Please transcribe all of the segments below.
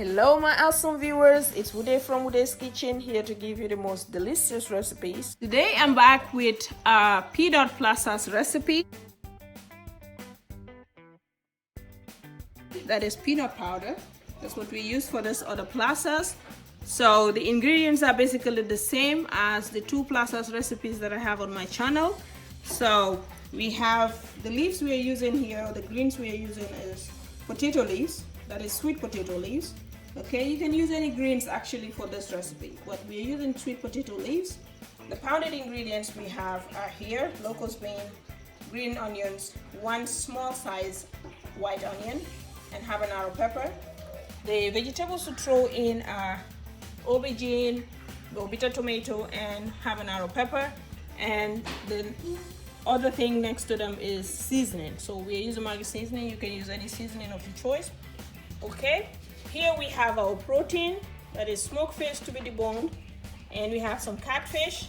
Hello my awesome viewers, it's Uday from Uday's Kitchen here to give you the most delicious recipes. Today I'm back with a peanut Plasas recipe. That is peanut powder. That's what we use for this other Plasas. So the ingredients are basically the same as the two Plasas recipes that I have on my channel. So we have the leaves we are using here, or the greens we are using is potato leaves. That is sweet potato leaves. Okay, you can use any greens actually for this recipe, but we're using sweet potato leaves. The pounded ingredients we have are here: locust bean, green onions, one small size white onion, and habanero pepper. The vegetables to throw in are aubergine, bitter tomato, and habanero pepper. And the other thing next to them is seasoning. So we're using Maggi seasoning. You can use any seasoning of your choice. Okay, here we have our protein, that is smoked fish to be deboned, and we have some catfish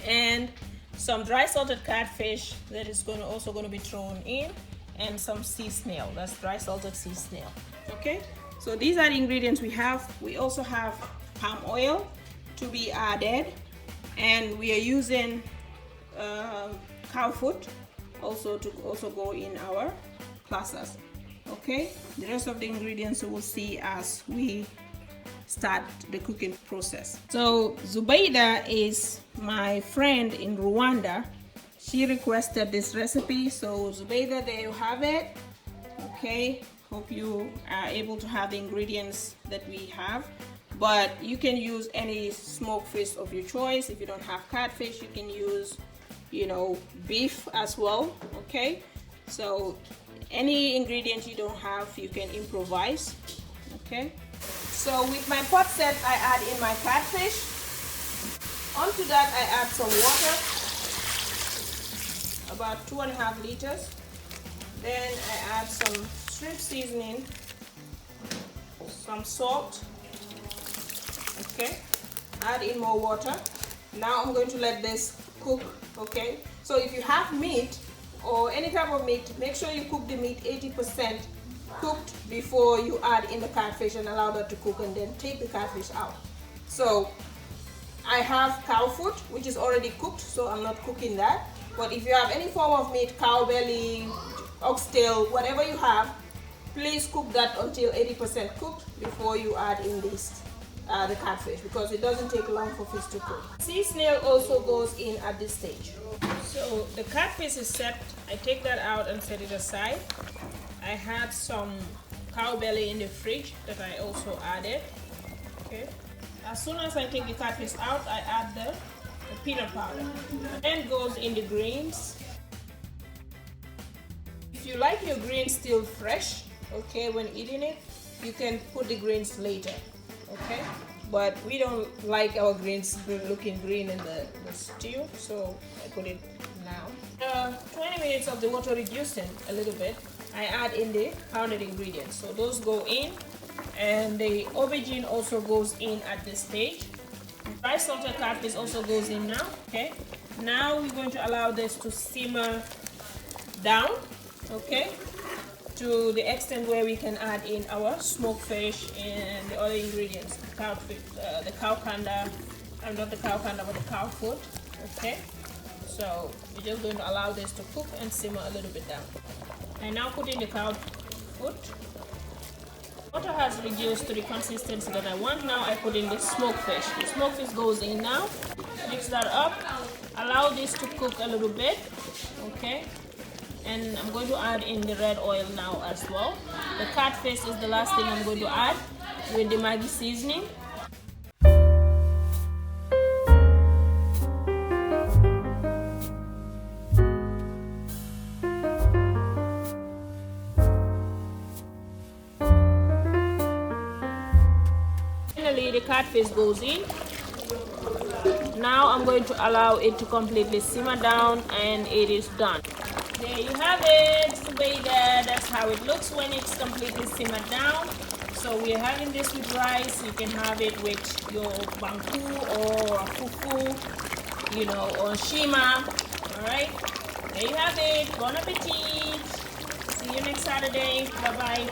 and some dry salted catfish that is also going to be thrown in, and some sea snail, that's dry salted sea snail. Okay, so these are the ingredients we have. We also have palm oil to be added, and we are using cow foot also to go in our Plasas. Okay, the rest of the ingredients you will see as we start the cooking process. So Zubaida is my friend in Rwanda. She requested this recipe, so Zubaida, there you have it. Okay, hope you are able to have the ingredients that we have, but you can use any smoked fish of your choice. If you don't have catfish, you can use, beef as well. Okay, so any ingredient you don't have, you can improvise. Okay, so with my pot set, I add in my catfish. Onto that I add some water, about 2.5 liters. Then I add some shrimp seasoning, some salt. Okay, add in more water. Now I'm going to let this cook. Okay, so if you have meat or any type of meat, make sure you cook the meat 80% cooked before you add in the catfish, and allow that to cook, and then take the catfish out. So I have cow foot, which is already cooked, so I'm not cooking that. But if you have any form of meat, cow belly, oxtail, whatever you have, please cook that until 80% cooked before you add in the catfish, because it doesn't take long for fish to cook. Sea snail also goes in at this stage. So the catfish is set. I take that out and set it aside. I had some cow belly in the fridge that I also added. Okay, as soon as I take the catfish out, I add the peanut powder, and goes in the greens. If you like your greens still fresh, okay, when eating it, you can put the greens later. Okay, but we don't like our greens looking green in the stew, so I put it now. 20 minutes of the water reducing a little bit, I add in the pounded ingredients. So those go in, and the aubergine also goes in at this stage. Dry salted catfish also goes in now. Okay, now we're going to allow this to simmer down. Okay, to the extent where we can add in our smoked fish and the other ingredients, the cow kanda, not the cow kanda, but the cow foot. Okay, so we're just going to allow this to cook and simmer a little bit down. I now put in the cow foot. Water has reduced to the consistency that I want. Now I put in the smoked fish. The smoked fish goes in now. Mix that up. Allow this to cook a little bit. Okay, and I'm going to add in the red oil now as well. The catfish is the last thing I'm going to add with the Maggi seasoning. Finally, the catfish goes in. Now I'm going to allow it to completely simmer down, and it is done. There you have it, Zubaida. That's how it looks when it's completely simmered down. So we're having this with rice. You can have it with your banku or fufu, or shima. All right, there you have it. Bon appetit. See you next Saturday. Bye bye.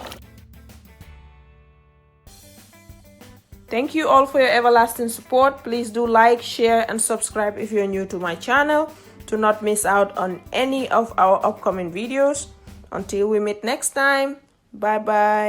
Thank you all for your everlasting support. Please do like, share, and subscribe if you're new to my channel to not miss out on any of our upcoming videos. Until we meet next time, bye bye.